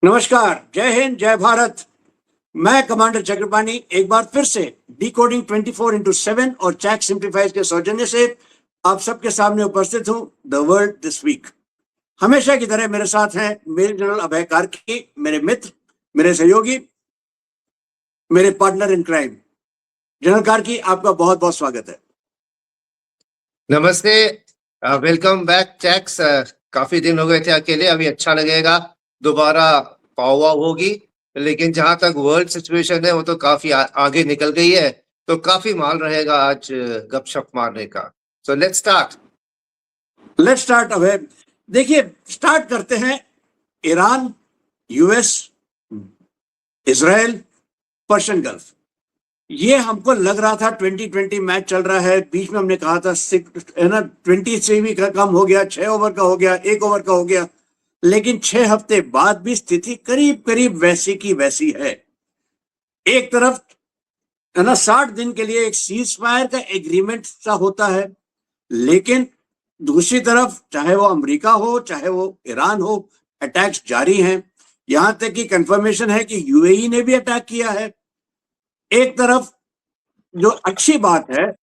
नमस्कार, जय हिंद, जय भारत। मैं कमांडर चक्रपाणी एक बार फिर से डिकोडिंग 24x7 और चैक सिंप्लीफाइज के सौजन्य से आप सबके सामने उपस्थित हूं। The world this week. हमेशा की तरह मेरे साथ हैं मेजर जनरल अभय कार्की, मेरे मित्र, मेरे सहयोगी, मेरे partner in crime. General Karki, आपका बहुत बहुत स्वागत है। नमस्ते, वेलकम बैक चैक्स। काफी दिन हो गए थे अकेले, अभी अच्छा लगेगा, दोबारा पावा होगी। लेकिन जहां तक वर्ल्ड सिचुएशन है वो तो काफी आगे निकल गई है, तो काफी माल रहेगा आज गपशप मारने का। सो लेट्स स्टार्ट अभय। देखिए, स्टार्ट करते हैं Iran, US, Israel, Persian gulf. ये हमको लग रहा था 2020 मैच चल रहा है, बीच में हमने कहा था है ना 20 से भी कम हो गया, 6 ओवर का हो गया, 1 ओवर का हो गया। लेकिन 6 हफ्ते बाद भी स्थिति करीब करीब वैसी की वैसी है। एक तरफ है ना 60 दिन के लिए एक सीज फायर का एग्रीमेंट सा होता है, लेकिन दूसरी तरफ चाहे वो अमेरिका हो चाहे वो ईरान हो, अटैक्स जारी हैं। यहां तक कि कंफर्मेशन है कि यूएई ने भी अटैक किया है। एक तरफ जो अच्छी बात है,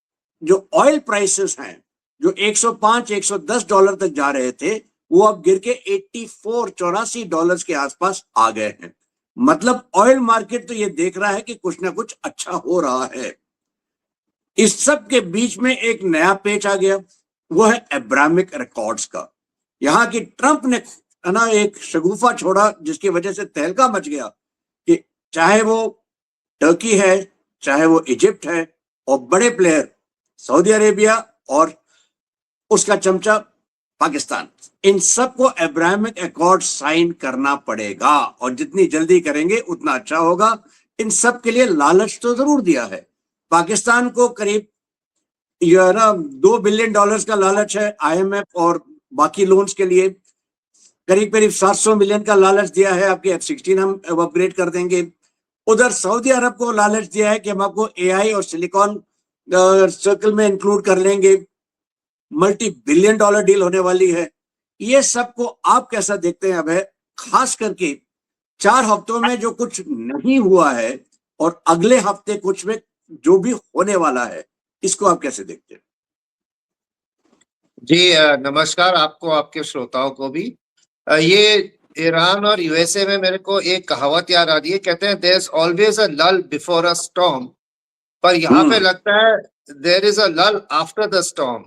जो ऑयल प्राइसेस हैं, जो 105 110 डॉलर तक जा रहे थे, वो अब गिर के 84 डॉलर्स के आसपास आ गए हैं। मतलब ऑयल मार्केट तो ये देख रहा है कि कुछ ना कुछ अच्छा हो रहा है। इस सब के बीच में एक नया पेच आ गया, वो है अब्राहमिक अकॉर्ड्स का। यहां की ट्रंप ने है ना एक शगुफा छोड़ा, जिसकी वजह से तहलका मच गया कि चाहे वो टर्की है, चाहे वो इजिप्ट है, और बड़े प्लेयर सऊदी अरेबिया और उसका चमचा पाकिस्तान, इन सबको अब्राहमिक अकॉर्ड साइन करना पड़ेगा, और जितनी जल्दी करेंगे उतना अच्छा होगा। इन सब के लिए लालच तो जरूर दिया है। पाकिस्तान को करीब ना $2 बिलियन का लालच है आईएमएफ और बाकी लोन्स के लिए। करीब करीब 700 मिलियन का लालच दिया है, आपके F-16 हम अपग्रेड कर देंगे। उधर सऊदी अरब को लालच दिया है कि हम आपको एआई और सिलिकॉन सर्कल में इंक्लूड कर लेंगे। मल्टी बिलियन डॉलर डील होने वाली है। ये सबको आप कैसा देखते हैं अभय? खास करके 4 हफ्तों में जो कुछ नहीं हुआ है और अगले हफ्ते कुछ में जो भी होने वाला है, इसको आप कैसे देखते हैं? जी, नमस्कार आपको, आपके श्रोताओं को भी। ये ईरान और यूएसए में मेरे को एक कहावत याद आ रही है, कहते हैं देयर इज ऑलवेज अ लल बिफोर अ स्टॉर्म, पर यहाँ पे लगता है देयर इज अ लल आफ्टर द स्टॉर्म।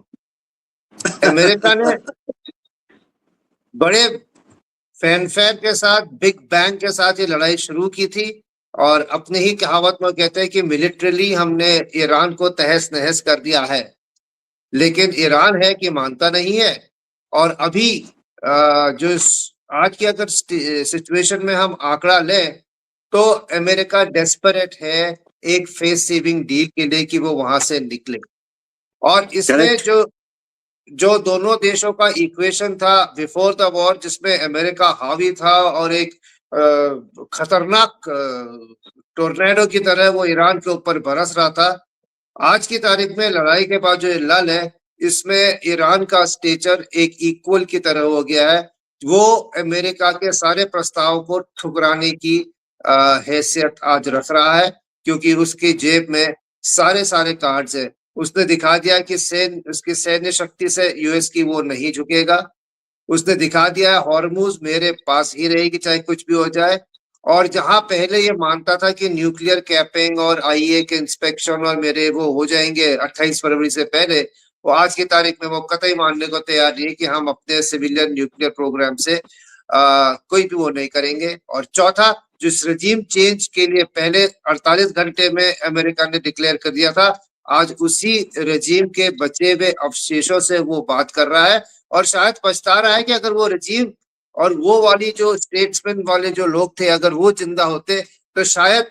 अमेरिका ने बड़े फैनफेयर के साथ, बिग बैंग के साथ ये लड़ाई शुरू की थी, और अपने ही कहावत में कहते हैं कि मिलिट्रीली हमने ईरान को तहस नहस कर दिया है। लेकिन ईरान है कि मानता नहीं है। और अभी जो आज की अगर सिचुएशन में हम आंकड़ा लें, तो अमेरिका डेस्परेट है एक फेस सेविंग डील के लिए कि वो वहां से निकले। और इसमें जो दोनों देशों का इक्वेशन था बिफोर द वॉर, जिसमें अमेरिका हावी था और एक खतरनाक टोर्नेडो की तरह वो ईरान के ऊपर बरस रहा था, आज की तारीख में लड़ाई के बाद जो लल है, इसमें ईरान का स्टेचर एक इक्वल की तरह हो गया है। वो अमेरिका के सारे प्रस्ताव को ठुकराने की हैसियत आज रख रहा है, क्योंकि उसकी जेब में सारे कार्ड्स है। उसने दिखा दिया कि उसकी सैन्य शक्ति से यूएस की वो नहीं झुकेगा। उसने दिखा दिया है हॉर्मुज मेरे पास ही रहेगी चाहे कुछ भी हो जाए। और जहां पहले ये मानता था कि न्यूक्लियर कैपिंग और आईए के इंस्पेक्शन और मेरे वो हो जाएंगे 28 फरवरी से पहले, वो आज की तारीख में वो कतई मानने को तैयार नहीं है कि हम अपने सिविलियन न्यूक्लियर प्रोग्राम से कोई भी वो नहीं करेंगे। और चौथा, जिस रजीम चेंज के लिए पहले 48 घंटे में अमेरिका ने डिक्लेयर कर दिया था, आज उसी रजीम के बचे हुए अवशेषों से वो बात कर रहा है, और शायद पछता रहा है कि अगर वो रजीम और वो वाली जो स्टेट्समैन वाले जो लोग थे, अगर वो जिंदा होते तो शायद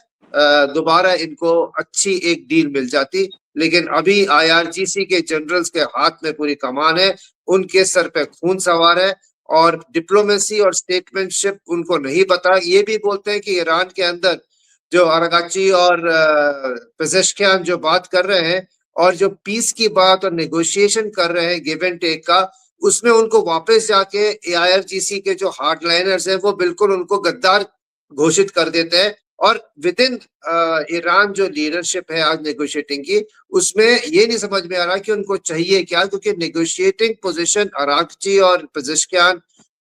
दोबारा इनको अच्छी एक डील मिल जाती। लेकिन अभी आईआरजीसी के जनरल्स के हाथ में पूरी कमान है, उनके सर पे खून सवार है, और डिप्लोमेसी और स्टेटमेंटशिप उनको नहीं पता। ये भी बोलते हैं कि ईरान के अंदर जो अरागाची और पेजेश्कियान जो बात कर रहे हैं, और जो पीस की बात और नेगोशिएशन कर रहे हैं गिव एंड टेक का, उसमें उनको वापस जाके AIRGC के जो हार्डलाइनर्स हैं वो बिल्कुल उनको गद्दार घोषित कर देते हैं। और विद इन ईरान जो लीडरशिप है आज नेगोशिएटिंग की, उसमें ये नहीं समझ में आ रहा कि उनको चाहिए क्या, क्योंकि नेगोशिएटिंग पोजीशन अरागची और पेजेश्कियान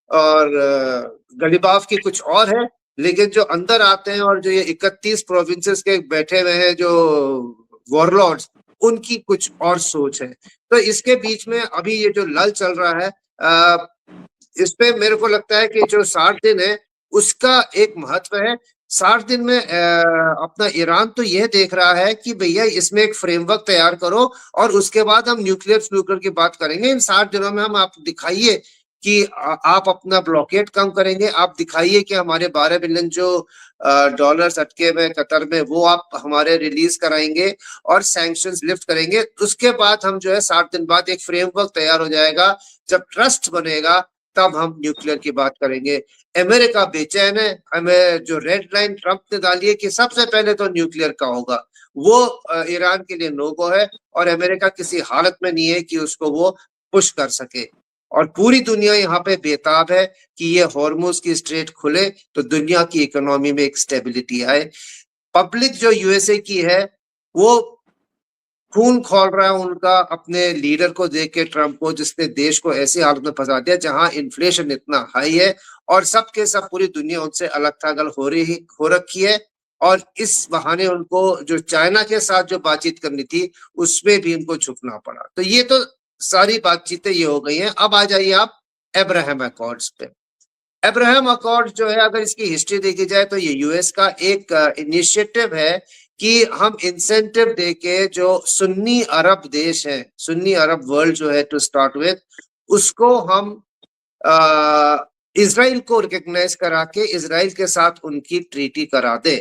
और गलीबाफ की कुछ और है, लेकिन जो अंदर आते हैं और जो ये 31 प्रोविंसेस के बैठे हुए हैं जो वॉरलॉर्ड्स, उनकी कुछ और सोच है। तो इसके बीच में अभी ये जो लल चल रहा है, इस पे मेरे को लगता है कि जो 60 दिन है उसका एक महत्व है। 60 दिन में अपना ईरान तो यह देख रहा है कि भैया इसमें एक फ्रेमवर्क तैयार करो और उसके बाद हम न्यूक्लियर की बात करेंगे। इन 60 दिनों में हम आप दिखाइए कि आप अपना ब्लॉकेट कम करेंगे, आप दिखाइए कि हमारे 12 बिलियन जो डॉलर्स अटके हुए कतर में वो आप हमारे रिलीज कराएंगे और सैंक्शंस लिफ्ट करेंगे। उसके बाद हम जो है 60 दिन बाद एक फ्रेमवर्क तैयार हो जाएगा, जब ट्रस्ट बनेगा तब हम न्यूक्लियर की बात करेंगे। अमेरिका बेचैन है, हमें जो रेड लाइन ट्रंप ने डाली है कि सबसे पहले तो न्यूक्लियर का होगा, वो ईरान के लिए नो गो है और अमेरिका किसी हालत में नहीं है कि उसको वो पुश कर सके। और पूरी दुनिया यहाँ पे बेताब है कि ये हॉर्मुज की स्ट्रेट खुले तो दुनिया की इकोनॉमी में एक स्टेबिलिटी आए। पब्लिक जो यूएसए की है वो खून खोल रहा है उनका अपने लीडर को देख के, ट्रंप को, जिसने देश को ऐसी हालत में फंसा दिया जहां इन्फ्लेशन इतना हाई है और सबके सब पूरी दुनिया उनसे अलग थलग हो रखी है। और इस बहाने उनको जो चाइना के साथ जो बातचीत करनी थी उसमें भी उनको झुकना पड़ा। तो ये तो सारी बातचीतें ये हो गई हैं। अब आ जाइए आप अब्राहम अकॉर्ड्स पे। अब्राहम अकॉर्ड जो है, अगर इसकी हिस्ट्री देखी जाए तो ये यूएस का एक इनिशिएटिव है कि हम इंसेंटिव देके जो सुन्नी अरब देश है, सुन्नी अरब वर्ल्ड जो है टू स्टार्ट विद, उसको हम इजराइल को रिकॉग्नाइज करा के इजराइल के साथ उनकी ट्रीटी करा दे।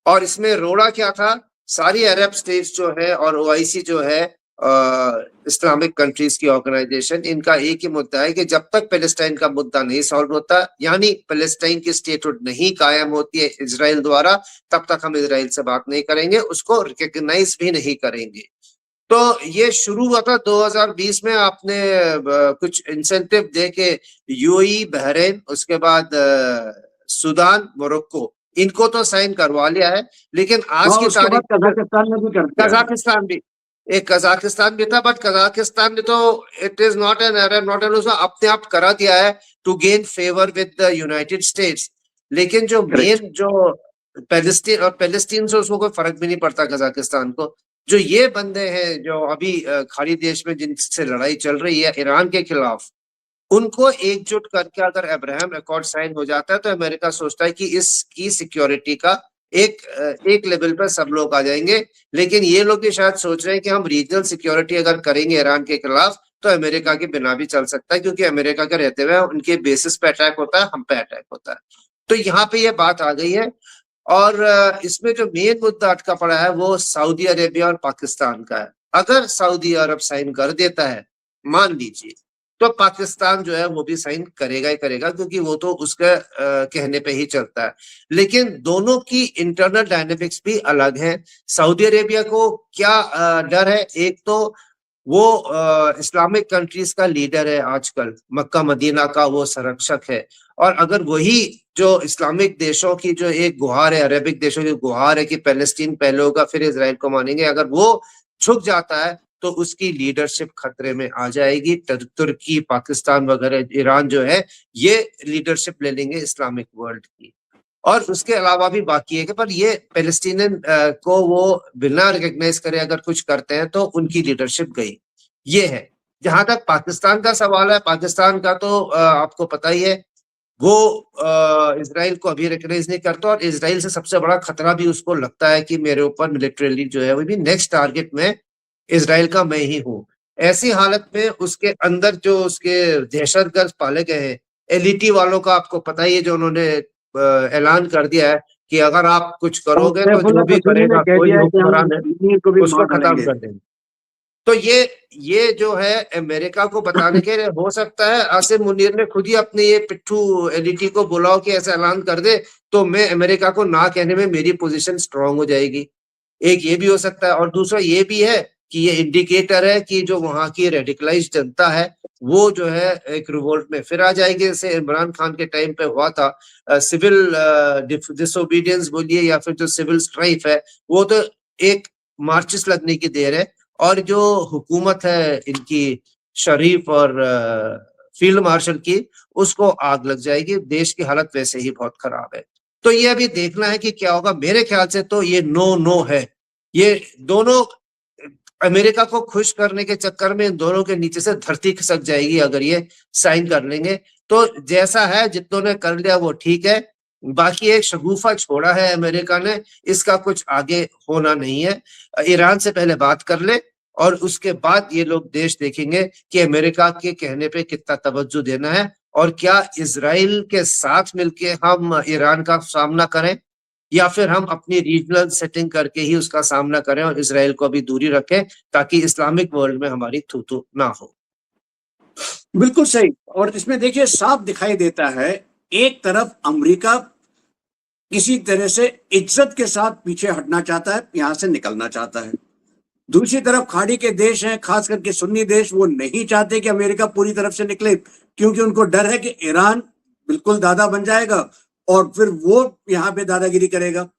और इसमें रोड़ा क्या था, सारी अरब स्टेट्स जो है और ओआईसी जो है इस्लामिक कंट्रीज की ऑर्गेनाइजेशन, इनका एक ही मुद्दा है कि जब तक पैलेस्टाइन का मुद्दा नहीं सॉल्व होता, यानी पैलेस्टाइन की स्टेटहुड नहीं कायम होती है इजराइल द्वारा, तब तक हम इजराइल से बात नहीं करेंगे, उसको रिकॉग्नाइज भी नहीं करेंगे। तो ये शुरू हुआ था 2020 में। आपने कुछ इंसेंटिव दे के यूएई, बहरीन, उसके बाद सूडान, मोरक्को, इनको तो साइन करवा लिया है, लेकिन आज की तारीख कजाकिस्तान में भी कर दिया है। कजाकिस्तान भी, एक कजाकिस्तान भी था, बट कजाकिस्तान ने तो it is not an Arab, not an, उसने अपने आप करा दिया है to gain favour with the United States. लेकिन जो मेन जो पैलेस्टीन और पैलेस्टीन से उसको कोई फर्क भी नहीं पड़ता कजाकिस्तान को। जो ये बंदे हैं जो अभी खाड़ी देश में जिनसे लड़ाई चल रही है ईरान के खिलाफ, उनको एकजुट करके अगर अब्राहम अकॉर्ड साइन हो जाता है तो अमेरिका सोचता है कि इसकी सिक्योरिटी का एक लेवल पर सब लोग आ जाएंगे। लेकिन ये लोग भी शायद सोच रहे हैं कि हम रीजनल सिक्योरिटी अगर करेंगे ईरान के खिलाफ तो अमेरिका के बिना भी चल सकता है, क्योंकि अमेरिका के रहते हुए उनके बेसिस पे अटैक होता है, हम पे अटैक होता है। तो यहाँ पे ये बात आ गई है। और इसमें जो मेन मुद्दा अटका पड़ा है वो सऊदी अरेबिया और पाकिस्तान का है। अगर सऊदी अरब साइन कर देता है, मान लीजिए, तो पाकिस्तान जो है वो भी साइन करेगा ही करेगा, क्योंकि वो तो उसके कहने पे ही चलता है। लेकिन दोनों की इंटरनल डायनेमिक्स भी अलग हैं। सऊदी अरेबिया को क्या डर है, एक तो वो इस्लामिक कंट्रीज का लीडर है आजकल, मक्का मदीना का वो संरक्षक है। और अगर वही जो इस्लामिक देशों की जो एक गुहार है, अरेबिक देशों की गुहार है कि पैलेस्टीन पहले होगा फिर इजराइल को मानेंगे, अगर वो झुक जाता है तो उसकी लीडरशिप खतरे में आ जाएगी। तुर्की, पाकिस्तान वगैरह, ईरान जो है ये लीडरशिप ले लेंगे इस्लामिक वर्ल्ड की। और उसके अलावा भी बाकी है कि पर ये पैलेस्टीनियन को वो बिना रिकॉग्नाइज करे अगर कुछ करते हैं तो उनकी लीडरशिप गई। ये है। जहां तक पाकिस्तान का सवाल है, पाकिस्तान का तो आपको पता ही है, वो इजराइल को अभी रिकॉग्नाइज नहीं करता और इजराइल से सबसे बड़ा खतरा भी उसको लगता है कि मेरे ऊपर मिलिट्रीली जो है वो भी नेक्स्ट टारगेट में इजराइल का मैं ही हूँ। ऐसी हालत में उसके अंदर जो उसके दहशतगर्द पाले गए हैं, एलईटी वालों का आपको पता ही है, जो उन्होंने ऐलान कर दिया है कि अगर आप कुछ करोगे तो जो भी करेगा कोई हुक्मरान है उसको खत्म कर देंगे। तो ये जो है अमेरिका को बताने के लिए हो सकता है आसिम मुनीर ने खुद ही अपने ये पिट्ठू एलईटी को बुलाओ कि ऐसा ऐलान कर दे तो मैं अमेरिका को ना कहने में मेरी पोजीशन स्ट्रांग हो जाएगी। एक ये भी हो सकता है। और दूसरा ये भी है कि ये इंडिकेटर है कि जो वहां की रेडिकलाइज्ड जनता है वो जो है एक रिवोल्ट में फिर आ जाएगी, जैसे इमरान खान के टाइम पे हुआ था। सिविल डिसोबीडियंस बोलिए या फिर जो सिविल स्ट्राइफ है, वो तो एक मार्चिस लगने की देर है। और जो हुकूमत है इनकी शरीफ और फील्ड मार्शल की, उसको आग लग जाएगी। देश की हालत वैसे ही बहुत खराब है। तो ये अभी देखना है कि क्या होगा। मेरे ख्याल से तो ये नो नो है। ये दोनों अमेरिका को खुश करने के चक्कर में इन दोनों के नीचे से धरती खिसक जाएगी अगर ये साइन कर लेंगे। तो जैसा है, जितनों ने कर लिया वो ठीक है। बाकी एक शगुफा छोड़ा है अमेरिका ने, इसका कुछ आगे होना नहीं है। ईरान से पहले बात कर ले और उसके बाद ये लोग देश देखेंगे कि अमेरिका के कहने पे कितना तवज्जो देना है, और क्या इजराइल के साथ मिलके हम ईरान का सामना करें या फिर हम अपनी रीजनल सेटिंग करके ही उसका सामना करें और इजराइल को अभी दूरी रखें ताकि इस्लामिक वर्ल्ड में हमारी थू ना हो। बिल्कुल सही। और इसमें देखिए साफ दिखाई देता है, एक तरफ अमेरिका किसी तरह से इज्जत के साथ पीछे हटना चाहता है, यहां से निकलना चाहता है। दूसरी तरफ खाड़ी के देश हैं, खास करके सुन्नी देश, वो नहीं चाहते कि अमेरिका पूरी तरफ से निकले, क्योंकि उनको डर है कि ईरान बिल्कुल दादा बन जाएगा और फिर वो यहां पे दादागिरी करेगा।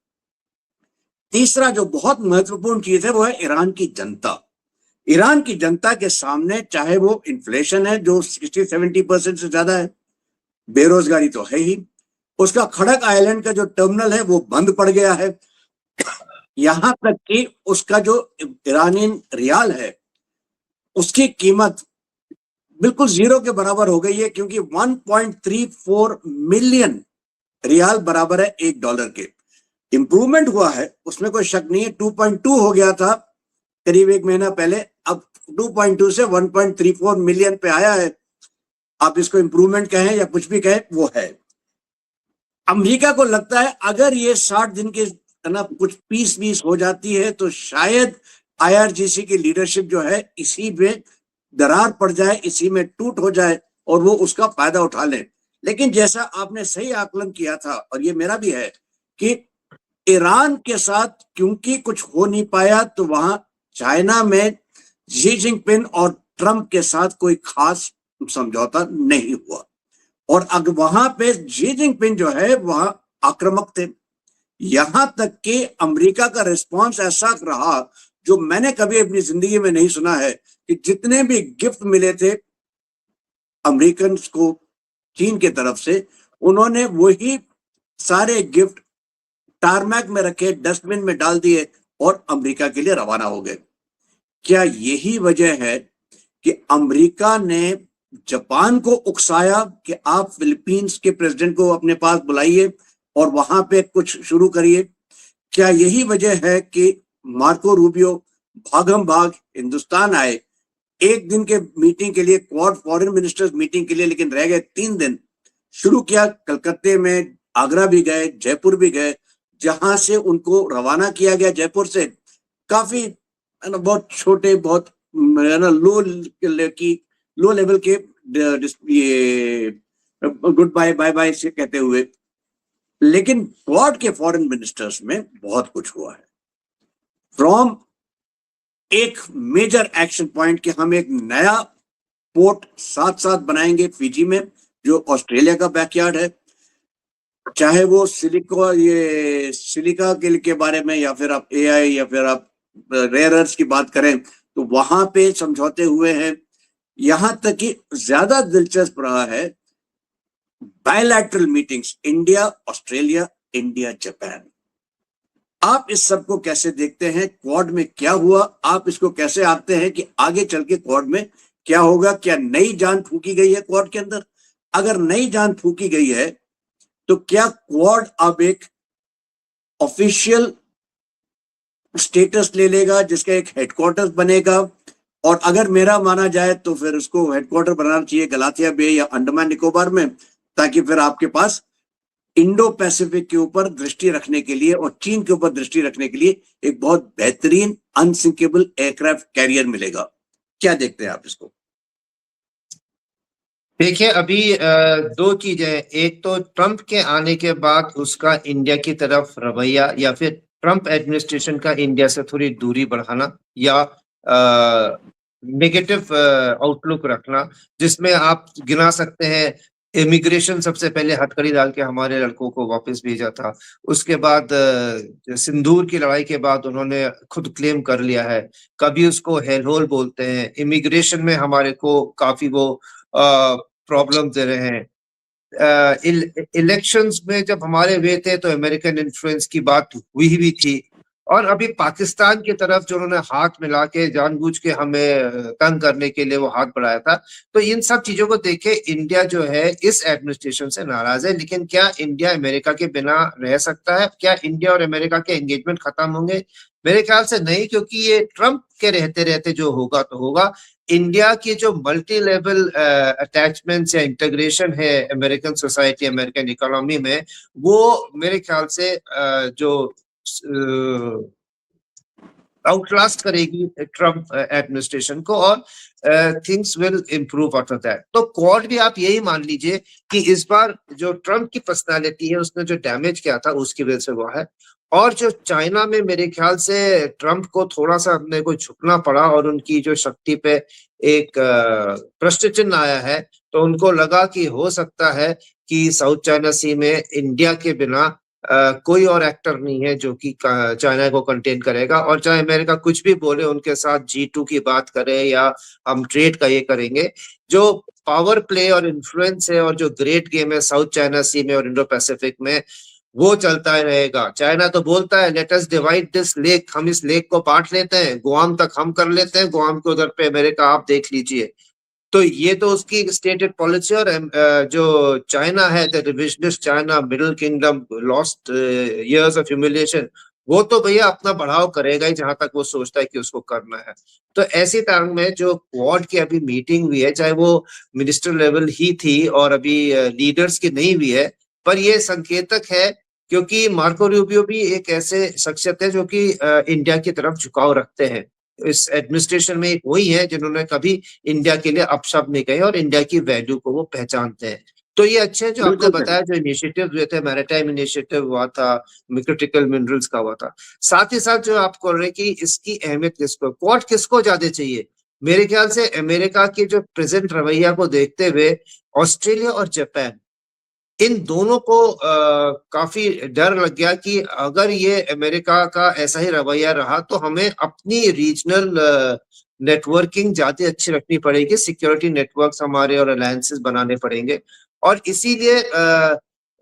तीसरा जो बहुत महत्वपूर्ण चीज है वो है ईरान की जनता। ईरान की जनता के सामने चाहे वो इन्फ्लेशन है जो 60-70% से ज्यादा है, बेरोजगारी तो है ही, उसका खड़क आइलैंड का जो टर्मिनल है वो बंद पड़ गया है, यहां तक कि उसका जो ईरानियन रियाल है उसकी कीमत बिल्कुल जीरो के बराबर हो गई है, क्योंकि 1.34 मिलियन रियाल बराबर है $1 के। इंप्रूवमेंट हुआ है, उसमें कोई शक नहीं है। 2.2 हो गया था करीब एक महीना पहले, अब 2.2 से 1.34 मिलियन पे आया है। आप इसको इंप्रूवमेंट कहें या कुछ भी कहें, वो है। अमेरिका को लगता है अगर ये 60 दिन के ना कुछ पीस हो जाती है तो शायद IRGC की लीडरशिप जो है इसी में दरार पड़ जाए, इसी में टूट हो जाए और वो उसका फायदा उठा लें। लेकिन जैसा आपने सही आकलन किया था, और ये मेरा भी है, कि ईरान के साथ क्योंकि कुछ हो नहीं पाया तो वहां चाइना में शी जिनपिंग और ट्रंप के साथ कोई खास समझौता नहीं हुआ, और अगर वहां पे शी जिनपिंग जो है वहां आक्रामक थे। यहां तक कि अमेरिका का रिस्पांस ऐसा रहा जो मैंने कभी अपनी जिंदगी में नहीं सुना है, कि जितने भी गिफ्ट मिले थे अमेरिकन को चीन के तरफ से, उन्होंने वही सारे गिफ्ट टारमैक में रखे, डस्टबिन में डाल दिए और अमेरिका के लिए रवाना हो गए। क्या यही वजह है कि अमेरिका ने जापान को उकसाया कि आप फिलीपींस के प्रेसिडेंट को अपने पास बुलाइए और वहां पे कुछ शुरू करिए? क्या यही वजह है कि मार्को रूबियो भागम भाग हिंदुस्तान आए एक दिन के मीटिंग के लिए, क्वाड फॉरेन मिनिस्टर्स मीटिंग के लिए, लेकिन रह गए 3 दिन, शुरू किया कलकत्ते में, आगरा भी गए, जयपुर भी गए, जहां से उनको रवाना किया गया जयपुर से काफी बहुत छोटे, बहुत लो लेवल के ये गुड बाय बाय बाय से कहते हुए। लेकिन क्वाड के फॉरेन मिनिस्टर्स में बहुत कुछ हुआ है। फ्रॉम एक मेजर एक्शन पॉइंट कि हम एक नया पोर्ट साथ साथ बनाएंगे फिजी में, जो ऑस्ट्रेलिया का बैकयार्ड है, चाहे वो सिलिका के बारे में, या फिर आप AI या फिर आप रेयर अर्थ की बात करें तो वहां पे समझौते हुए हैं। यहां तक कि ज्यादा दिलचस्प रहा है bilateral meetings, India Australia, India Japan. आप इस सब को कैसे देखते हैं? क्वाड में क्या हुआ? आप इसको कैसे आते हैं कि आगे चल के क्वाड में क्या होगा? क्या नई जान फूकी गई है क्वाड के अंदर? अगर नई जान फूकी गई है तो क्या क्वाड अब एक ऑफिशियल स्टेटस ले लेगा जिसका एक हेडक्वार्टर बनेगा? और अगर मेरा माना जाए तो फिर उसको हेडक्वार्टर बनाना चाहिए गलाथिया बे या अंडमान निकोबार में, ताकि फिर आपके पास इंडो पैसिफिक के ऊपर दृष्टि रखने के लिए और चीन के ऊपर दृष्टि रखने के लिए एक बहुत बेहतरीन अनसिंकेबल एयरक्राफ्ट कैरियर मिलेगा। क्या देखते हैं आप इसको? देखिए, अभी 2 चीजें, एक तो ट्रंप के आने के बाद उसका इंडिया की तरफ रवैया, या फिर ट्रंप एडमिनिस्ट्रेशन का इंडिया से थोड़ी दूरी बढ़ाना, या नेगेटिव आउटलुक रखना, जिसमें आप गिना सकते हैं इमिग्रेशन सबसे पहले हथकड़ी डाल के हमारे लड़कों को वापस भेजा था। उसके बाद सिंदूर की लड़ाई के बाद उन्होंने खुद क्लेम कर लिया है। कभी उसको हेल होल बोलते हैं। इमिग्रेशन में हमारे को काफी वो प्रॉब्लम दे रहे हैं। इलेक्शंस में जब हमारे वे थे तो अमेरिकन इन्फ्लुएंस की बात हुई भी थी, और अभी पाकिस्तान की तरफ जो उन्होंने हाथ मिला के जानबूझ के हमें तंग करने के लिए वो हाथ बढ़ाया था। तो इन सब चीजों को देखे इंडिया जो है इस एडमिनिस्ट्रेशन से नाराज है। लेकिन क्या इंडिया अमेरिका के बिना रह सकता है? क्या इंडिया और अमेरिका के एंगेजमेंट खत्म होंगे? मेरे ख्याल से नहीं, क्योंकि ये ट्रम्प के रहते रहते जो होगा तो होगा। इंडिया की जो मल्टी लेवल अटैचमेंट्स या इंटीग्रेशन है अमेरिकन सोसाइटी, अमेरिकन इकोनॉमी में, वो मेरे ख्याल से जो आउटलास्ट करेगी ट्रम्प एडमिनिस्ट्रेशन को, और things will improve after that. तो क्वाड भी आप यही मान लीजिए कि इस बार जो ट्रम्प की पर्सनालिटी है उसने जो डैमेज किया था उसकी वजह से वो है। और जो चाइना में मेरे ख्याल से ट्रम्प को थोड़ा सा अपने को झुकना पड़ा और उनकी जो शक्ति पे एक प्रश्न चिन्ह आया है, तो उनको लगा कि हो सकता है कि साउथ चाइना सी में इंडिया के बिना कोई और एक्टर नहीं है जो कि चाइना को कंटेन करेगा। और चाहे अमेरिका कुछ भी बोले, उनके साथ G2 की बात करे या हम ट्रेड का ये करेंगे, जो पावर प्ले और इन्फ्लुएंस है और जो ग्रेट गेम है साउथ चाइना सी में और इंडो पैसिफिक में, वो चलता ही रहेगा। चाइना तो बोलता है let us divide this lake, हम इस लेक को बांट लेते हैं, गुआम तक हम कर लेते हैं, गुआम के उधर पे अमेरिका आप देख लीजिए। तो ये तो उसकी स्टेटेड पॉलिसी। और जो चाइना है, the revisionist China, middle kingdom, lost years of humiliation, वो तो भैया अपना बढ़ाव करेगा ही जहां तक वो सोचता है कि उसको करना है। तो ऐसी तरह में जो क्वाड की अभी मीटिंग हुई है, चाहे वो मिनिस्टर लेवल ही थी और अभी लीडर्स की नहीं हुई है, पर ये संकेतक है, क्योंकि मार्को रूबियो भी एक ऐसे शख्सियत है जो कि इंडिया की तरफ झुकाव रखते हैं। इस एडमिनिस्ट्रेशन में एक वही है जिन्होंने कभी इंडिया के लिए अपशब्द नहीं कहे और इंडिया की वैल्यू को वो पहचानते हैं। तो ये अच्छे हैं जो आपने बिल्कुल सही। बताया, जो इनिशिएटिव हुए थे, मैरिटाइम इनिशिएटिव हुआ था, क्रिटिकल मिनरल्स का हुआ था। साथ ही साथ जो आप कह रहे हैं कि इसकी अहमियत किसको, क्वाड किसको ज्यादा चाहिए? मेरे ख्याल से अमेरिका के जो प्रेजेंट रवैया को देखते हुए ऑस्ट्रेलिया और जापान, इन दोनों को काफी डर लग गया कि अगर ये अमेरिका का ऐसा ही रवैया रहा तो हमें अपनी रीजनल नेटवर्किंग ज्यादा अच्छी रखनी पड़ेगी, सिक्योरिटी नेटवर्क्स हमारे और अलायंसेस बनाने पड़ेंगे। और इसीलिए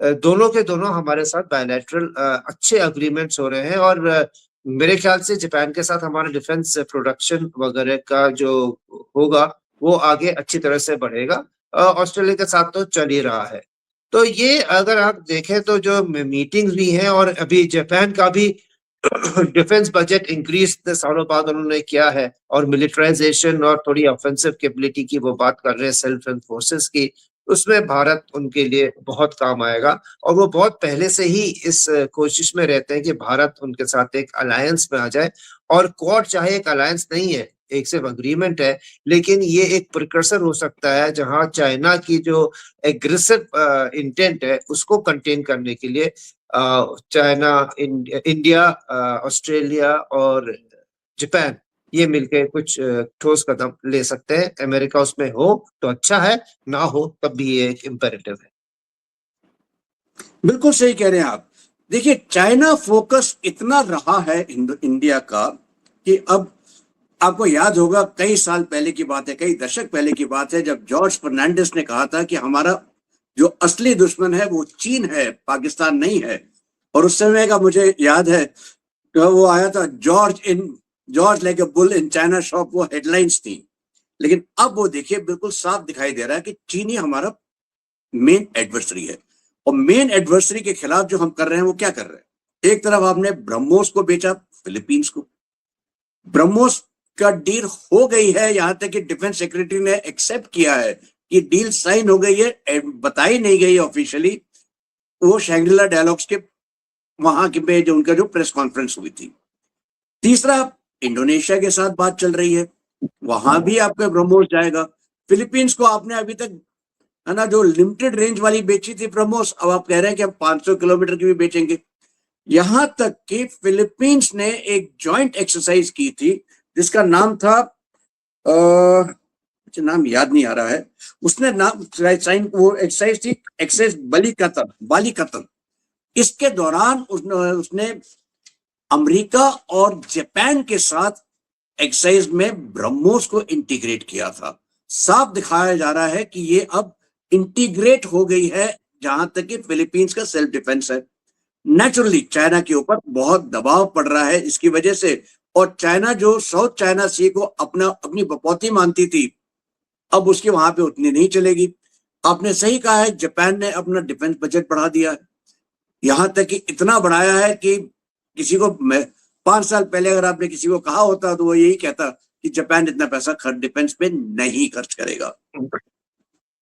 दोनों के दोनों हमारे साथ बायलैटरल अच्छे अग्रीमेंट्स हो रहे हैं। और मेरे ख्याल से जापान के साथ हमारा डिफेंस प्रोडक्शन वगैरह का जो होगा वो आगे अच्छी तरह से बढ़ेगा। ऑस्ट्रेलिया के साथ तो चल ही रहा है। तो ये अगर आप देखें तो जो मीटिंग्स भी हैं, और अभी जापान का भी डिफेंस बजट इंक्रीज इतने सालों बाद उन्होंने किया है, और मिलिटराइजेशन और थोड़ी ऑफेंसिव कैपेबिलिटी की वो बात कर रहे हैं, सेल्फ एंड फोर्सेस की, उसमें भारत उनके लिए बहुत काम आएगा। और वो बहुत पहले से ही इस कोशिश में रहते हैं कि भारत उनके साथ एक अलायंस में आ जाए। और क्वाड चाहे एक अलायंस नहीं है, एक सिर्फ अग्रीमेंट है, लेकिन ये एक प्रिकर्सर हो सकता है जहां चाइना की जो एग्रेसिव इंटेंट है उसको कंटेन करने के लिए चाइना, इंडिया, ऑस्ट्रेलिया और जापान ये मिलके कुछ ठोस कदम ले सकते हैं। अमेरिका उसमें हो तो अच्छा है, ना हो तब भी ये एक इम्पेरेटिव है। बिल्कुल सही कह रहे हैं आप। देखिए, चाइना फोकस इतना रहा है इंडिया का कि अब आपको याद होगा, कई साल पहले की बात है, कई दशक पहले की बात है, जब जॉर्ज फर्नांडिस ने कहा था कि हमारा जो असली दुश्मन है वो चीन है, पाकिस्तान नहीं है। और उस समय का मुझे याद है तो वो आया था, George like a bull in China shop, वो हेडलाइंस थी। लेकिन अब वो देखिए, बिल्कुल साफ दिखाई दे रहा है कि चीन ही हमारा मेन एडवर्सरी है। और मेन एडवर्सरी के खिलाफ जो हम कर रहे हैं वो क्या कर रहे हैं? एक तरफ आपने ब्रह्मोस को बेचा फिलीपींस को, ब्रह्मोस का डील हो गई है, यहां तक कि डिफेंस सेक्रेटरी ने एक्सेप्ट किया है कि डील साइन हो गई है, बताई नहीं गई ऑफिशियली। वो शैंग्रीला डायलॉग्स के वहां के जो उनका जो प्रेस कॉन्फ्रेंस हुई थी। तीसरा, इंडोनेशिया के साथ बात चल रही है, वहां भी आपका ब्रह्मोस जाएगा। फिलीपींस को आपने अभी तक है ना जो लिमिटेड रेंज वाली बेची थी ब्रह्मोस, अब आप कह रहे हैं कि अब 500 किलोमीटर की भी बेचेंगे। यहां तक कि फिलीपींस ने एक जॉइंट एक्सरसाइज की थी जिसका नाम था मुझे नाम याद नहीं आ रहा है, उसने नाम साइन, वो एक्सरसाइज थी एक्सरसाइज बाली कतल। इसके दौरान उसने अमेरिका और जापान के साथ एक्सरसाइज में ब्रह्मोस को इंटीग्रेट किया था। साफ दिखाया जा रहा है कि ये अब इंटीग्रेट हो गई है, जहां तक कि फिलीपींस का सेल्फ डिफेंस है। नेचुरली चाइना के ऊपर बहुत दबाव पड़ रहा है इसकी वजह से, और चाइना जो साउथ चाइना सी को अपनी बपौती मानती थी, अब उसकी वहां पे उतनी नहीं चलेगी। आपने सही कहा है, जापान ने अपना डिफेंस बजट बढ़ा दिया है, यहां तक कि इतना बढ़ाया है कि किसी को 5 साल पहले अगर आपने किसी को कहा होता तो वो यही कहता कि जापान इतना पैसा डिफेंस पे नहीं खर्च करेगा।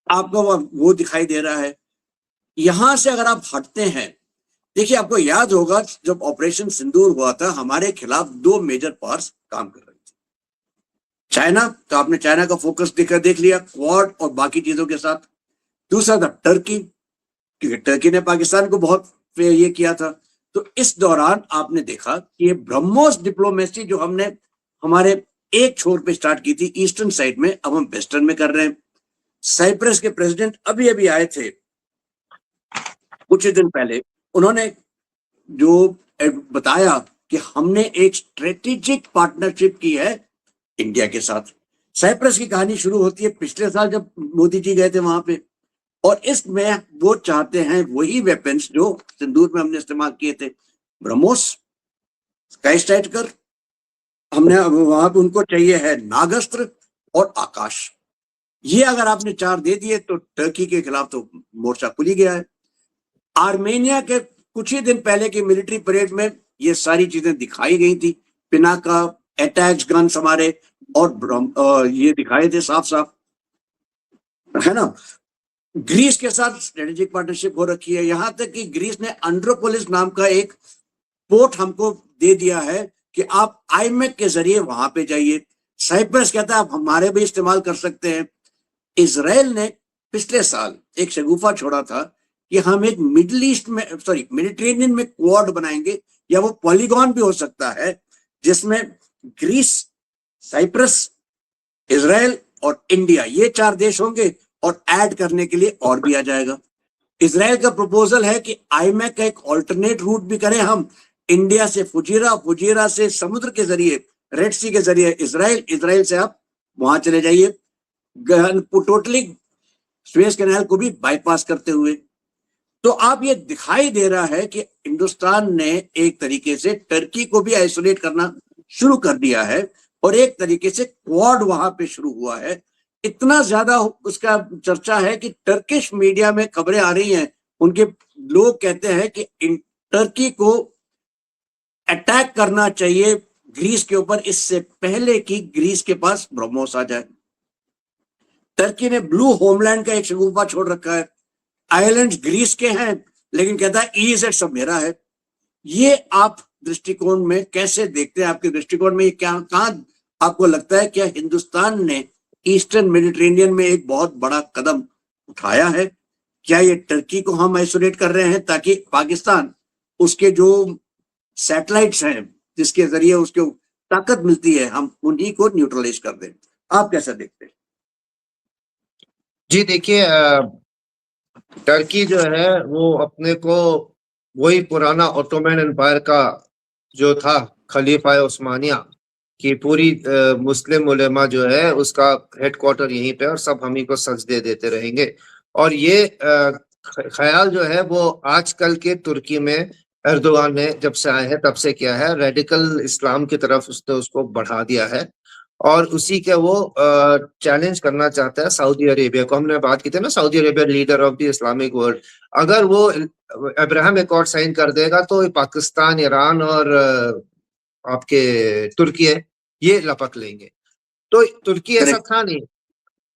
आपको वो दिखाई दे रहा है। यहां से अगर आप हटते हैं, देखिए आपको याद होगा जब ऑपरेशन सिंदूर हुआ था, हमारे खिलाफ 2 मेजर पावर्स काम कर रही थी। चाइना, तो आपने चाइना का फोकस देख लिया क्वाड और बाकी चीजों के साथ। दूसरा था टर्की, क्योंकि टर्की ने पाकिस्तान को बहुत ये किया था। तो इस दौरान आपने देखा कि ये ब्रह्मोस डिप्लोमेसी जो हमने हमारे एक छोर पे स्टार्ट की थी ईस्टर्न साइड में, अब हम वेस्टर्न में कर रहे हैं। साइप्रस के प्रेसिडेंट अभी अभी आए थे कुछ दिन पहले, उन्होंने जो बताया कि हमने एक स्ट्रेटेजिक पार्टनरशिप की है इंडिया के साथ। साइप्रस की कहानी शुरू होती है पिछले साल जब मोदी जी गए थे वहां पे, और इसमें वो चाहते हैं वही वेपन्स जो सिंदूर में हमने इस्तेमाल किए थे, ब्रह्मोस, स्काई स्ट्राइकर, हमने वहां पे उनको चाहिए है नागास्त्र और आकाश। ये अगर आपने 4 दे दिए तो टर्की के खिलाफ तो मोर्चा खुल ही गया है। आर्मेनिया के कुछ ही दिन पहले की मिलिट्री परेड में ये सारी चीजें दिखाई गई थी, पिनाका, अटैक्स गन्स हमारे, और ये दिखाए थे साफ साफ, है ना। ग्रीस के साथ स्ट्रेटेजिक पार्टनरशिप हो रखी है, यहां तक कि ग्रीस ने एंड्रोपोलिस नाम का एक पोर्ट हमको दे दिया है कि आप आईमेक के जरिए वहां पे जाइए। साइप्रस कहता है आप हमारे भी इस्तेमाल कर सकते हैं। इजराइल ने पिछले साल एक शगुफा छोड़ा था कि हम एक मिडिल ईस्ट में, सॉरी मेडिटेरेनियन में क्वाड बनाएंगे, या वो पॉलीगॉन भी हो सकता है, जिसमें ग्रीस, साइप्रस, इजराइल और इंडिया, ये 4 देश होंगे, और ऐड करने के लिए और भी आ जाएगा। इजराइल का प्रपोजल है कि आईमैक का एक ऑल्टरनेट रूट भी करें हम, इंडिया से फुजीरा, फुजीरा से समुद्र के जरिए, रेड सी के जरिए इजराइल, इजराइल से आप वहां चले जाइए टोटली सुएज कैनाल को भी बाईपास करते हुए। तो आप ये दिखाई दे रहा है कि हिंदुस्तान ने एक तरीके से टर्की को भी आइसोलेट करना शुरू कर दिया है, और एक तरीके से क्वाड वहां पे शुरू हुआ है। इतना ज्यादा उसका चर्चा है कि टर्किश मीडिया में खबरें आ रही हैं, उनके लोग कहते हैं कि टर्की को अटैक करना चाहिए ग्रीस के ऊपर इससे पहले कि ग्रीस के पास ब्रह्मोस आ जाए। टर्की ने ब्लू होमलैंड का एक शगुफा छोड़ रखा है, आइलैंड ग्रीस के हैं, लेकिन कहता है ईजेड सब मेरा है। ये आप दृष्टिकोण में कैसे देखते हैं? आपके दृष्टिकोण में ये क्या, कहां आपको लगता है क्या हिंदुस्तान ने ईस्टर्न मेडिटेरेनियन में एक बहुत बड़ा कदम उठाया है? क्या ये टर्की को हम आइसोलेट कर रहे हैं ताकि पाकिस्तान उसके जो सैटेलाइट्स हैं जिसके जरिए उसको ताकत मिलती है, हम उन्हीं को न्यूट्रलाइज कर दें? आप कैसा देखते हैं? जी देखिए, टर्की जो है वो अपने को वही पुराना ऑटोमन एम्पायर का जो था, खलीफा उस्मानिया की पूरी मुस्लिम उलेमा जो है उसका हेडक्वार्टर यहीं पे, और सब हम ही को सजदे देते रहेंगे। और ये ख्याल जो है वो आजकल के तुर्की में एर्दोगान ने जब से आए हैं तब से किया है, रेडिकल इस्लाम की तरफ उसने उसको बढ़ा दिया है, और उसी के वो चैलेंज करना चाहता है सऊदी अरेबिया को। हमने बात की थी ना, Saudi Arabia leader of the Islamic world, अगर वो अब्राहम अकॉर्ड साइन कर देगा तो पाकिस्तान, ईरान और आपके तुर्की है ये लपक लेंगे। तो तुर्की ऐसा था नहीं,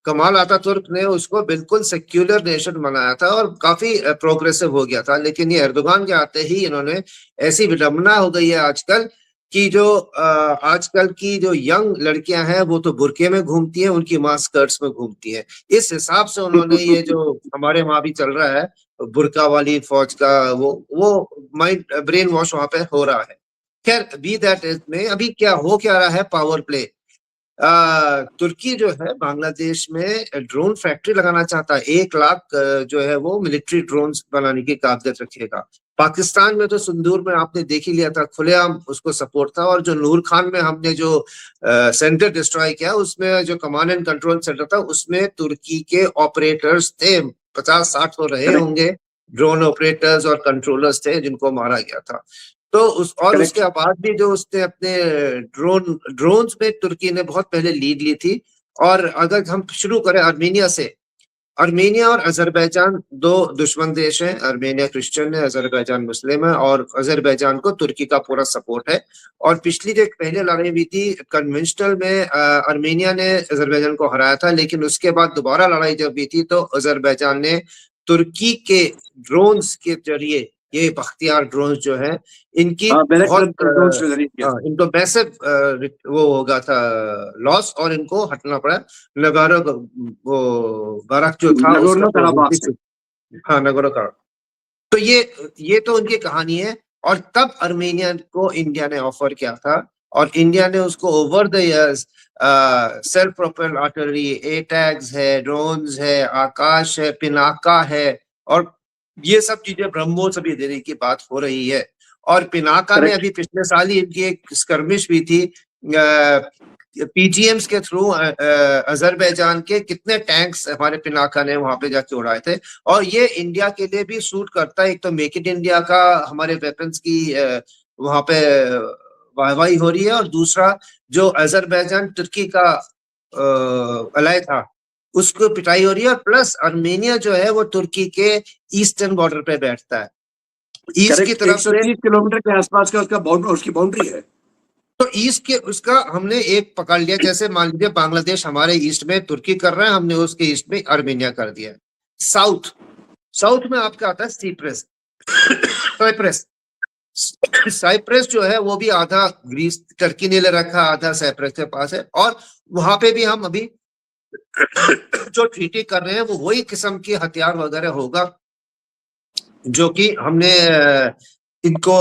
कमाल अतातुर्क ने उसको बिल्कुल सेक्युलर नेशन बनाया था और काफी प्रोग्रेसिव हो गया था। लेकिन ये एर्दोगान के आते ही इन्होंने ऐसी विडंबना हो गई है आजकल कि जो आजकल की जो यंग लड़कियां हैं वो तो बुरके में घूमती हैं, उनकी मां स्कर्ट्स में घूमती हैं। इस हिसाब से उन्होंने ये जो हमारे वहां भी चल रहा है बुरका वाली फौज का, वो माइंड ब्रेन वॉश वहां पे हो रहा है। खैर बी दैट इज में अभी क्या रहा है पावर प्ले। तुर्की जो है बांग्लादेश में ड्रोन फैक्ट्री लगाना चाहता है, 1 लाख जो है वो मिलिट्री ड्रोन्स बनाने की काबिलियत रखेगा। पाकिस्तान में तो सिंदूर में आपने देख ही लिया था, खुलेआम उसको सपोर्ट था। और जो नूर खान में हमने जो सेंटर डिस्ट्रॉय किया, उसमें जो कमांड एंड कंट्रोल सेंटर था उसमें तुर्की के ऑपरेटर्स थे, 50-60 तो रहे करेक्ट होंगे, ड्रोन ऑपरेटर्स और कंट्रोलर्स थे जिनको मारा गया था। तो करेक्ट। उसके बाद भी जो उसने अपने ड्रोन्स में तुर्की ने बहुत पहले लीड ली थी। और अगर हम शुरू करें आर्मेनिया से, आर्मेनिया और अजरबैजान 2 दुश्मन देश हैं। आर्मेनिया क्रिश्चियन है, अजरबैजान मुस्लिम है, और अजरबैजान को तुर्की का पूरा सपोर्ट है। और पिछली जो पहले लड़ाई हुई थी कन्वेंशनल में, आर्मेनिया ने अजरबैजान को हराया था, लेकिन उसके बाद दोबारा लड़ाई जब हुई थी तो अजरबैजान ने तुर्की के ड्रोन्स के जरिए, ये बख्तियार ड्रोन्स जो है इनकी बहुत इनको मैसिव वो होगा था लॉस, और इनको हटना पड़ा। नगारो वो बाराक जो था हाँ नगोरो कराबाख। तो ये तो उनकी कहानी है। और तब आर्मेनिया को इंडिया ने ऑफर किया था, और इंडिया ने उसको over the years self propelled artillery, ATAGS है, ड्रोन्स है, आकाश है, पिनाका है, और ये सब चीजें ब्रह्मोस अभी देने की बात हो रही है। और पिनाका में अभी पिछले साल ही इनकी एक स्कर्मिश भी थी, पीजीएम्स के थ्रू अजरबैजान के कितने टैंक्स हमारे पिनाका ने वहां पे जाके उड़ाए थे। और ये इंडिया के लिए भी सूट करता है। एक तो मेक इन इंडिया का हमारे वेपन्स की वहां पे वाहवाही हो रही है, और दूसरा जो अजरबैजान तुर्की का अलाय था उसको पिटाई हो रही है। प्लस आर्मेनिया जो है वो तुर्की के ईस्टर्न बॉर्डर पे बैठता है, ईस्ट की तरफ से 130 किलोमीटर के आसपास का उसकी बाउंड्री है। तो ईस्ट के उसका हमने एक पकड़ लिया, जैसे मान लीजिए बांग्लादेश हमारे ईस्ट में तुर्की कर रहा है, हमने उसके ईस्ट में आर्मेनिया कर दिया। साउथ में आपका आता है साइप्रस जो है वो भी आधा ग्रीस टर्की ने ले रखा, आधा साइप्रस के पास है। और वहां पे भी हम अभी जो ट्रीटी कर रहे हैं वो वही किस्म के हथियार वगैरह होगा जो कि हमने इनको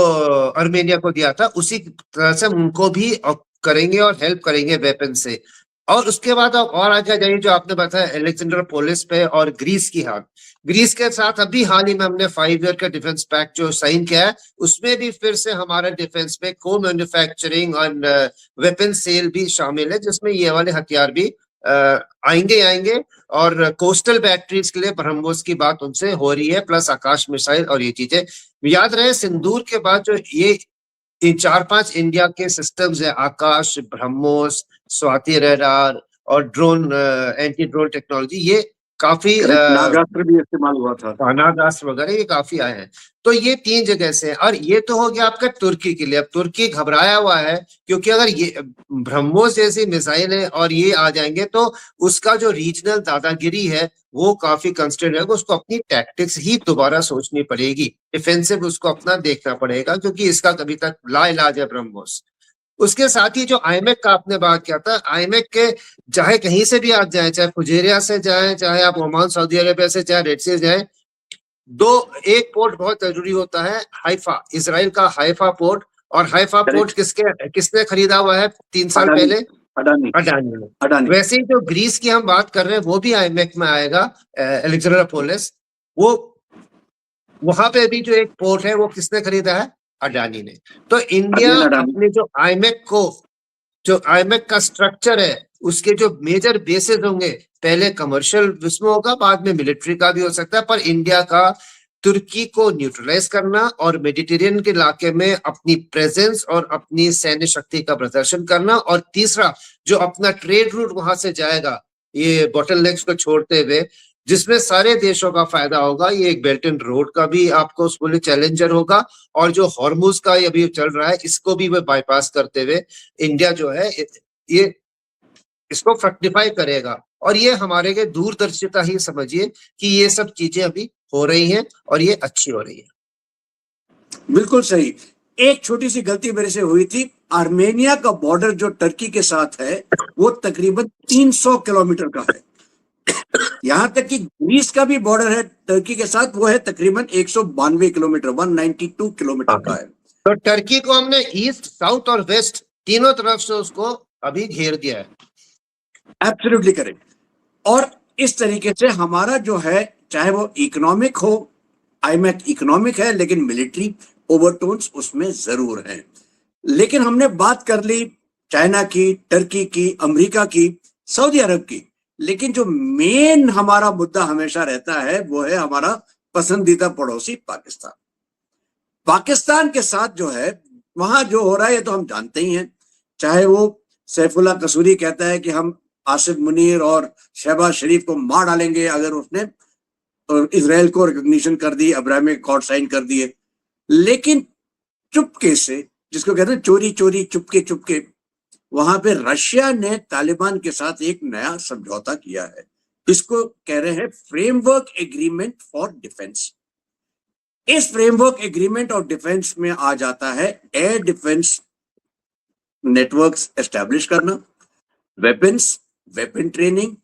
आर्मेनिया को दिया था, उसी तरह से उनको भी करेंगे और हेल्प करेंगे वेपन से। और उसके बाद आप और आगे जाइए, जो आपने बताया अलेक्जेंडर पोलिस पे और ग्रीस की हाल, ग्रीस के साथ अभी हाल ही में हमने 5 ईयर का डिफेंस पैक्ट जो साइन किया है, उसमें भी फिर से हमारा डिफेंस में को मैन्युफैक्चरिंग और वेपन सेल भी शामिल है, जिसमें ये वाले हथियार भी आएंगे। और कोस्टल बैटरीज के लिए ब्रह्मोस की बात उनसे हो रही है, प्लस आकाश मिसाइल और ये चीजें। याद रहे सिंदूर के बाद जो ये 4-5 इंडिया के सिस्टम्स है, आकाश, ब्रह्मोस, स्वाति रडार और ड्रोन एंटी ड्रोन टेक्नोलॉजी, ये काफी नागास्त्र भी इस्तेमाल हुआ था, नागास्त्र वगैरह ये काफी आए हैं। तो ये 3 जगह से। और ये तो हो गया आपका तुर्की के लिए। अब तुर्की घबराया हुआ है, क्योंकि अगर ये ब्रह्मोस जैसी मिसाइल है और ये आ जाएंगे तो उसका जो रीजनल दादागिरी है वो काफी कंस्टेंट है। उसको अपनी टैक्टिक्स ही दोबारा सोचनी पड़ेगी, डिफेंसिव उसको अपना देखना पड़ेगा, क्योंकि इसका कभी तक लाइलाज है ब्रह्मोस। उसके साथ ही जो आईमेक का आपने बात किया था, आईमेक के चाहे कहीं से भी आप जाए, चाहे फुजेरिया से जाए, चाहे आप ओमान सऊदी अरेबिया से, चाहे रेड से जाए, एक पोर्ट बहुत जरूरी होता है, हाइफा, इजराइल का हाइफा पोर्ट। और हाइफा पोर्ट किसने खरीदा हुआ है 3 साल पहले? अडानी। वैसे ही जो ग्रीस की हम बात कर रहे हैं वो भी आईमेक में आएगा, अलेक्जेंडर पोलिस। वो वहां पे भी जो एक पोर्ट है वो किसने खरीदा है? अडानी ने। तो इंडिया अपने जो आईमेक का स्ट्रक्चर है, उसके जो मेजर बेसेस होंगे, पहले कमर्शियल उसमें होगा, बाद में मिलिट्री का भी हो सकता है, पर इंडिया का तुर्की को न्यूट्रलाइज करना और मेडिटेरियन के इलाके में अपनी प्रेजेंस और अपनी सैन्य शक्ति का प्रदर्शन करना। और तीसरा जो अपना ट्रेड रूट वहां से जाएगा, ये बॉटलनेक्स को छोड़ते हुए, जिसमें सारे देशों का फायदा होगा, ये एक बेल्ट एंड रोड का भी आपको उसको चैलेंजर होगा। और जो हॉर्मुज का अभी चल रहा है, इसको भी वो बाईपास करते हुए इंडिया जो है ये इसको फ्रक्टिफाई करेगा। और ये हमारे के दूरदर्शिता ही समझिए कि ये सब चीजें अभी हो रही हैं और ये अच्छी हो रही है। बिल्कुल सही। एक छोटी सी गलती मेरे से हुई थी। आर्मेनिया का बॉर्डर जो टर्की के साथ है वो तकरीबन 300 किलोमीटर का है। यहां तक कि ग्रीस का भी बॉर्डर है टर्की के साथ, वो है तकरीबन 192 किलोमीटर, 192 किलोमीटर का है। तो टर्की को हमने ईस्ट, साउथ और वेस्ट तीनों तरफ से उसको अभी घेर दिया है। Absolutely correct. और इस तरीके से हमारा जो है, चाहे वो इकोनॉमिक हो, आईमैक इकोनॉमिक है, लेकिन मिलिट्री ओवरटोन्स उसमें जरूर हैं। लेकिन हमने बात कर ली चाइना की, टर्की की, अमेरिका की, सऊदी अरब की, लेकिन जो मेन हमारा मुद्दा हमेशा रहता है वो है हमारा पसंदीदा पड़ोसी पाकिस्तान। पाकिस्तान के साथ जो है वहां जो हो रहा है ये तो हम जानते ही हैं। चाहे वो सैफुल्ला कसूरी कहता है कि हम आसिफ मुनीर और शहबाज शरीफ को मार डालेंगे अगर उसने इजराइल को रिकॉग्निशन कर दी, अब्राहमिक अकॉर्ड साइन कर दिए, लेकिन चुपके से, जिसको कहते हैं चोरी चोरी चुपके चुपके, वहां पे रशिया ने तालिबान के साथ एक नया समझौता किया है। इसको कह रहे हैं फ्रेमवर्क एग्रीमेंट फॉर डिफेंस। इस फ्रेमवर्क एग्रीमेंट ऑफ डिफेंस में आ जाता है एयर डिफेंस नेटवर्क्स एस्टेब्लिश करना, weapons, weapon training,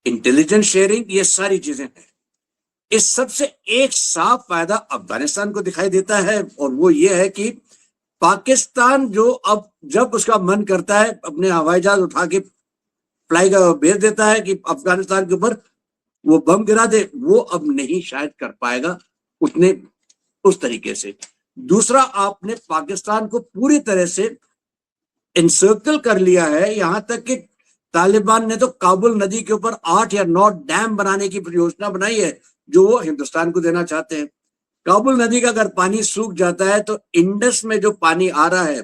intelligence sharing, ये सारी चीजें हैं। इस सबसे एक साफ फायदा अफगानिस्तान को दिखाई देता है, और वो ये है कि पाकिस्तान जो अब जब उसका मन करता है अपने हवाई जहाज उठा के फ्लाई का भेज देता है कि अफगानिस्तान के ऊपर वो बम गिरा दे, वो अब नहीं शायद कर पाएगा उसने उस तरीके से। दूसरा, आपने पाकिस्तान को पूरी तरह से एनसर्कल कर लिया है, यहां तक कि तालिबान ने तो काबुल नदी के ऊपर 8 या 9 डैम बनाने की योजना बनाई है जो वो हिंदुस्तान को देना चाहते हैं। काबुल नदी का अगर पानी सूख जाता है तो इंडस में जो पानी आ रहा है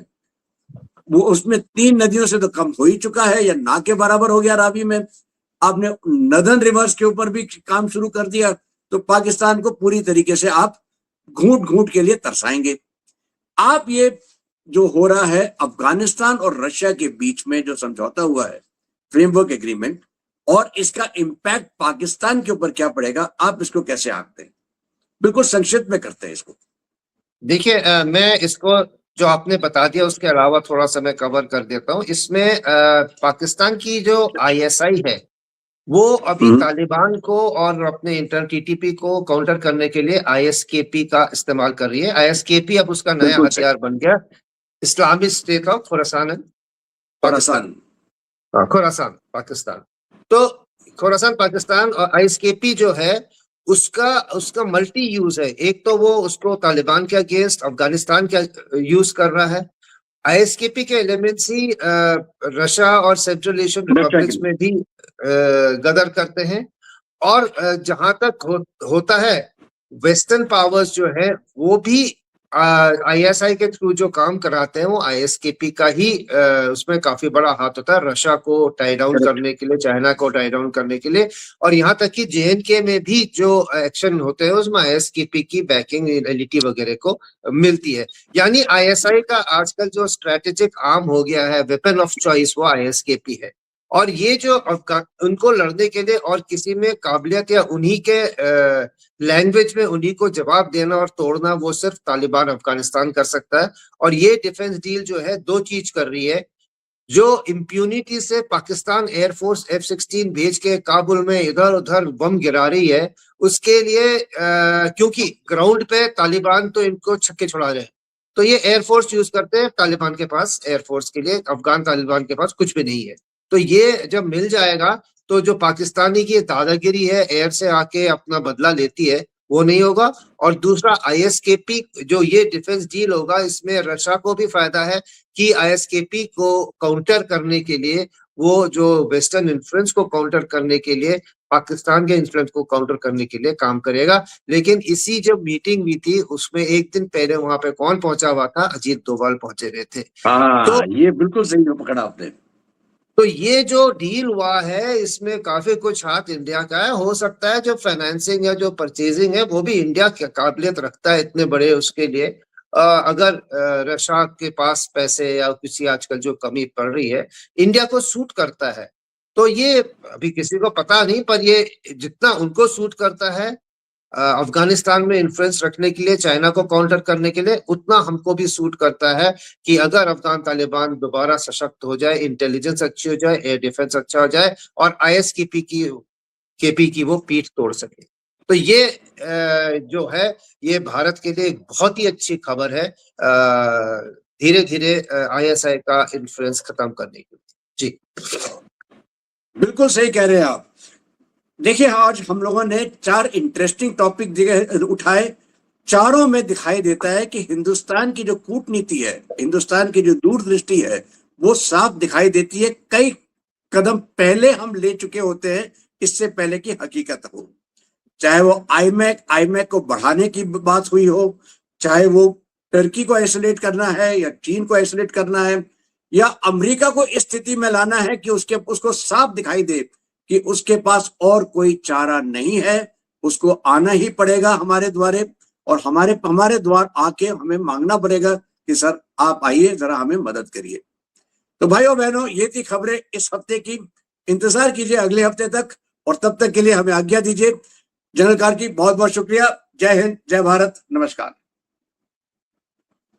वो उसमें 3 नदियों से तो कम हो ही चुका है, या ना के बराबर हो गया रावी में। आपने नदन रिवर्स के ऊपर भी काम शुरू कर दिया, तो पाकिस्तान को पूरी तरीके से आप घूंट घूंट के लिए तरसाएंगे। आप ये जो हो रहा है अफगानिस्तान और रशिया के बीच में जो समझौता हुआ है, फ्रेमवर्क एग्रीमेंट, और इसका इम्पैक्ट पाकिस्तान के ऊपर क्या पड़ेगा, आप इसको कैसे आंकते हैं? बिल्कुल संक्षिप्त में करते हैं इसको। देखिए, मैं इसको जो आपने बता दिया उसके अलावा थोड़ा सा मैं कवर कर देता हूँ। इसमें पाकिस्तान की जो आईएसआई है वो अभी तालिबान को और अपने इंटर टीटीपी को काउंटर करने के लिए आईएसकेपी का इस्तेमाल कर रही है। आईएसकेपी अब उसका नया हथियार बन गया, इस्लामिक स्टेट ऑफ खुरासान है पाकिस्तान। खुरासान पाकिस्तान। तो खुरासान पाकिस्तान और आईएसकेपी जो है उसका मल्टी यूज है। एक तो वो उसको तालिबान के अगेंस्ट अफगानिस्तान का यूज कर रहा है। आईएसकेपी के एलिमेंट्स ही रशिया और सेंट्रल एशियन रिपब्लिक्स में भी गदर करते हैं। और जहां तक होता है, वेस्टर्न पावर्स जो है वो भी आईएसआई के थ्रू जो काम कराते हैं वो आईएसकेपी का ही उसमें काफी बड़ा हाथ होता है, रशिया को टाई डाउन करने के लिए, चाइना को टाई डाउन करने के लिए। और यहाँ तक कि जेएनके में भी जो एक्शन होते हैं उसमें आईएसकेपी की बैकिंग एलईटी वगैरह को मिलती है। यानी आईएसआई का आजकल जो स्ट्रेटेजिक आर्म हो गया है, वेपन ऑफ चॉइस, वो आईएसकेपी है। और ये जो उनको लड़ने के लिए और किसी में काबिलियत या उन्हीं के लैंग्वेज में उन्हीं को जवाब देना और तोड़ना, वो सिर्फ तालिबान अफगानिस्तान कर सकता है। और ये डिफेंस डील जो है 2 चीज कर रही है, जो इम्प्यूनिटी से पाकिस्तान एयरफोर्स F-16 भेज के काबुल में इधर उधर बम गिरा रही है, उसके लिए क्योंकि ग्राउंड पे तालिबान तो इनको छक्के छुड़ा रहे हैं, तो ये एयरफोर्स यूज करते हैं। तालिबान के पास एयरफोर्स के लिए, अफगान तालिबान के पास कुछ भी नहीं है। तो ये जब मिल जाएगा तो जो पाकिस्तानी की दादागिरी है, एयर से आके अपना बदला लेती है, वो नहीं होगा। और दूसरा, आईएसकेपी जो ये डिफेंस डील होगा, इसमें रशिया को भी फायदा है कि आईएसकेपी को काउंटर करने के लिए, वो जो वेस्टर्न इन्फ्लुएंस को काउंटर करने के लिए, पाकिस्तान के इन्फ्लुएंस को काउंटर करने के लिए काम करेगा। लेकिन इसी जब मीटिंग हुई थी उसमें एक दिन पहले वहां पे कौन पहुंचा हुआ था? अजीत डोभाल पहुंचे हुए थे। तो ये बिल्कुल सही पकड़ा आपने। तो ये जो डील हुआ है इसमें काफी कुछ हाथ इंडिया का है। हो सकता है जो फाइनेंसिंग या जो परचेजिंग है वो भी इंडिया की काबिलियत रखता है इतने बड़े उसके लिए। अगर रशिया के पास पैसे या किसी आजकल जो कमी पड़ रही है, इंडिया को सूट करता है। तो ये अभी किसी को पता नहीं, पर ये जितना उनको सूट करता है अफगानिस्तान में इन्फ्लुएंस रखने के लिए, चाइना को काउंटर करने के लिए, उतना हमको भी सूट करता है कि अगर अफगान तालिबान दोबारा सशक्त हो जाए, इंटेलिजेंस अच्छी हो जाए, एयर डिफेंस अच्छा हो जाए और आईएसकेपी की वो पीठ तोड़ सके। तो ये जो है ये भारत के लिए एक बहुत ही अच्छी खबर है धीरे धीरे ISI का इन्फ्लुएंस खत्म करने के लिए। जी बिल्कुल सही कह रहे हैं आप। देखिए आज हम लोगों ने 4 इंटरेस्टिंग टॉपिक उठाए, चारों में दिखाई देता है कि हिंदुस्तान की जो कूटनीति है, हिंदुस्तान की जो दूरदृष्टि है, वो साफ दिखाई देती है। कई कदम पहले हम ले चुके होते हैं इससे पहले की हकीकत हो। चाहे वो आईमैक को बढ़ाने की बात हुई हो, चाहे वो टर्की को आइसोलेट करना है या चीन को आइसोलेट करना है, या अमेरिका को इस स्थिति में लाना है कि उसको साफ दिखाई दे कि उसके पास और कोई चारा नहीं है, उसको आना ही पड़ेगा हमारे द्वारे, और हमारे द्वार आके हमें मांगना पड़ेगा कि सर आप आइए, जरा हमें मदद करिए। तो भाइयों बहनों, ये थी खबरें इस हफ्ते की। इंतजार कीजिए अगले हफ्ते तक, और तब तक के लिए हमें आज्ञा दीजिए। जनरल कार्की बहुत बहुत शुक्रिया। जय हिंद, जय भारत, नमस्कार।